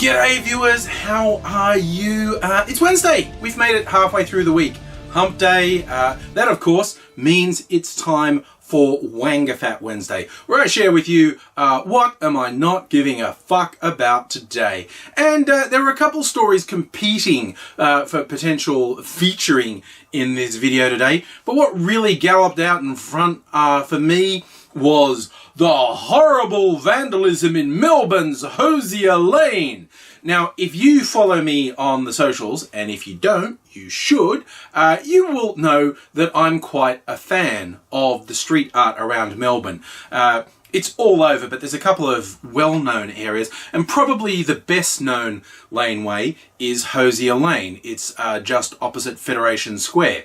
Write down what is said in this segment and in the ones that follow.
G'day viewers, how are you? It's Wednesday. We've made it halfway through the week. Hump day. That of course means it's time for WAINGAFAT Wednesday, where I share with you what am I not giving a fuck about today. And there are a couple stories competing for potential featuring in this video today, but what really galloped out in front for me was the horrible vandalism in Melbourne's Hosier Lane. Now, if you follow me on the socials, and if you don't, you should, you will know that I'm quite a fan of the street art around Melbourne. It's all over, but there's a couple of well-known areas, and probably the best-known laneway is Hosier Lane. It's just opposite Federation Square.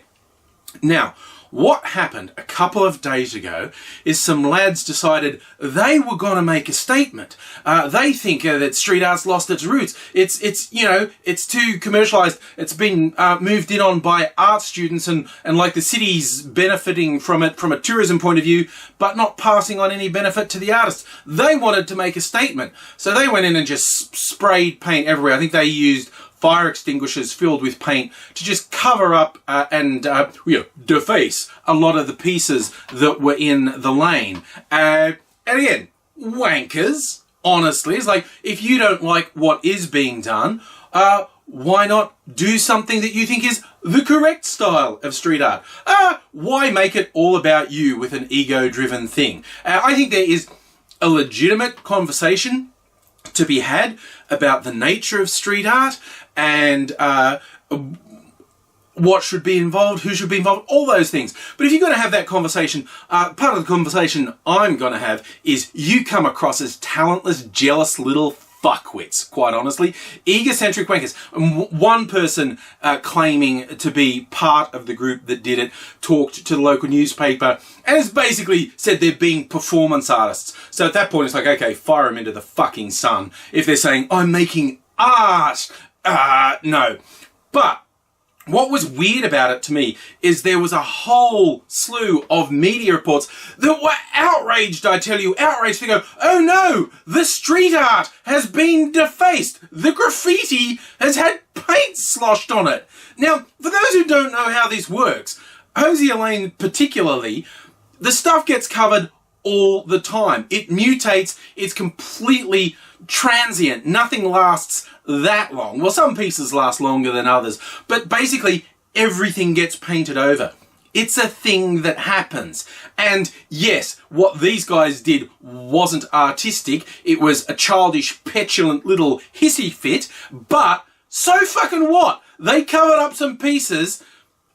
Now, what happened a couple of days ago is some lads decided they were going to make a statement. They think that street art's lost its roots. It's too commercialised. It's been moved in on by art students and like the city's benefiting from it from a tourism point of view, but not passing on any benefit to the artists. They wanted to make a statement. So they went in and just sprayed paint everywhere. I think they used fire extinguishers filled with paint to just cover up and deface a lot of the pieces that were in the lane. And again, wankers, honestly. It's like, if you don't like what is being done, why not do something that you think is the correct style of street art? Why make it all about you with an ego-driven thing? I think there is a legitimate conversation to be had about the nature of street art and what should be involved, who should be involved, all those things. But if you're going to have that conversation, part of the conversation I'm going to have is you come across as talentless, jealous little fuckwits, quite honestly. Egocentric wankers. One person claiming to be part of the group that did it talked to the local newspaper and has basically said they're being performance artists. So at that point it's like, okay, fire them into the fucking sun. If they're saying, I'm making art. No. But what was weird about it to me is there was a whole slew of media reports that were outraged, I tell you, outraged. They go, oh no, the street art has been defaced. The graffiti has had paint sloshed on it. Now, for those who don't know how this works, Hosier Lane particularly, the stuff gets covered all the time. It mutates, it's completely transient. Nothing lasts that long. Well, some pieces last longer than others, but basically everything gets painted over. It's a thing that happens. And yes, what these guys did wasn't artistic. It was a childish, petulant little hissy fit, but so fucking what? They covered up some pieces.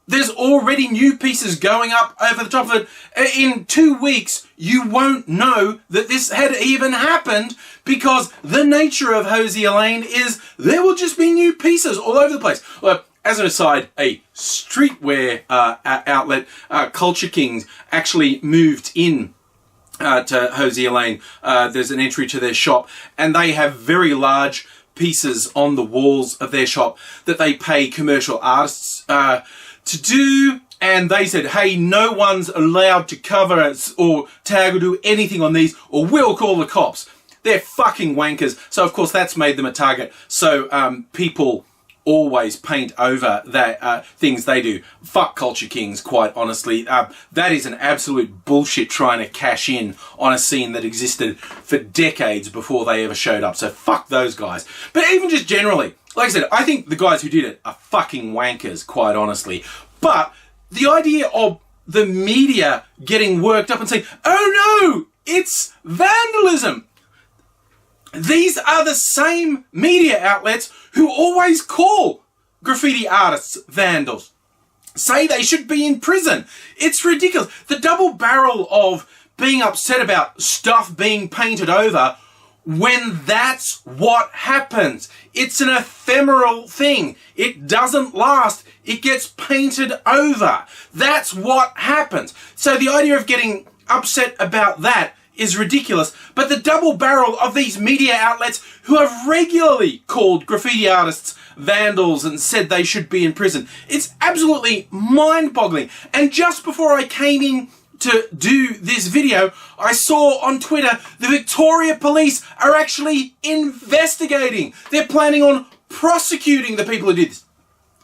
There's already new pieces going up over the top of it. In 2 weeks, you won't know that this had even happened because the nature of Hosier Lane is there will just be new pieces all over the place. Well, as an aside, a streetwear outlet, Culture Kings, actually moved in to Hosier Lane. There's an entry to their shop and they have very large pieces on the walls of their shop that they pay commercial artists to do, and they said, hey, no one's allowed to cover us or tag or do anything on these or we'll call the cops. They're fucking wankers. So of course that's made them a target. So people always paint over that things they do. Fuck Culture Kings, quite honestly. That is an absolute bullshit trying to cash in on a scene that existed for decades before they ever showed up. So fuck those guys. But even just generally, like I said, I think the guys who did it are fucking wankers, quite honestly. But the idea of the media getting worked up and saying, oh no, it's vandalism. These are the same media outlets who always call graffiti artists vandals. Say they should be in prison. It's ridiculous. The double barrel of being upset about stuff being painted over when that's what happens. It's an ephemeral thing. It doesn't last. It gets painted over. That's what happens. So the idea of getting upset about that is ridiculous. But the double barrel of these media outlets who have regularly called graffiti artists vandals and said they should be in prison, it's absolutely mind-boggling. And just before I came in to do this video, I saw on Twitter the Victoria Police are actually investigating. They're planning on prosecuting the people who did this.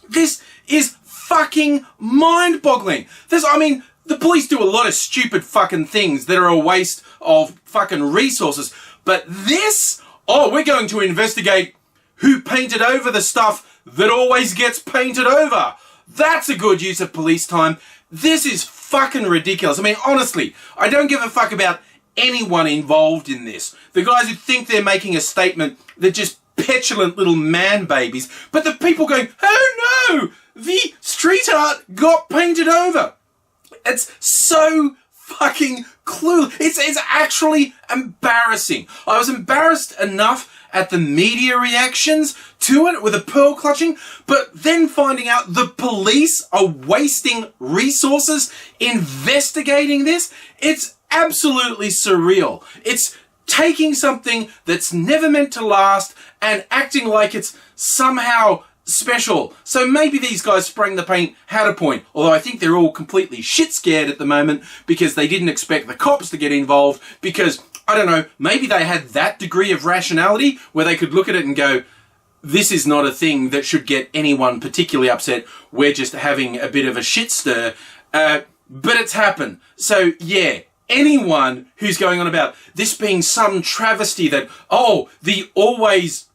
This is fucking mind-boggling. I mean, the police do a lot of stupid fucking things that are a waste of fucking resources. But this, we're going to investigate who painted over the stuff that always gets painted over. That's a good use of police time. This is fucking ridiculous. I mean, honestly, I don't give a fuck about anyone involved in this. The guys who think they're making a statement, they're just petulant little man babies. But the people going, oh no, the street art got painted over. It's so fucking clueless. It's actually embarrassing. I was embarrassed enough at the media reactions to it with the pearl clutching, but then finding out the police are wasting resources investigating this, it's absolutely surreal. It's taking something that's never meant to last and acting like it's somehow special. So maybe these guys spraying the paint had a point, although I think they're all completely shit scared at the moment because they didn't expect the cops to get involved because, I don't know, maybe they had that degree of rationality where they could look at it and go, this is not a thing that should get anyone particularly upset. We're just having a bit of a shit stir. But it's happened. So yeah, anyone who's going on about this being some travesty that, the always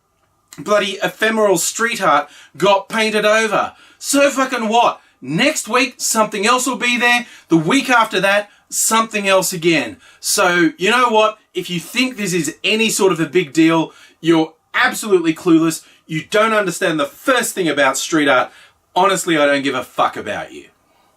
bloody ephemeral street art got painted over. So fucking what? Next week, something else will be there. The week after that, something else again. So, you know what? If you think this is any sort of a big deal, you're absolutely clueless. You don't understand the first thing about street art. Honestly, I don't give a fuck about you.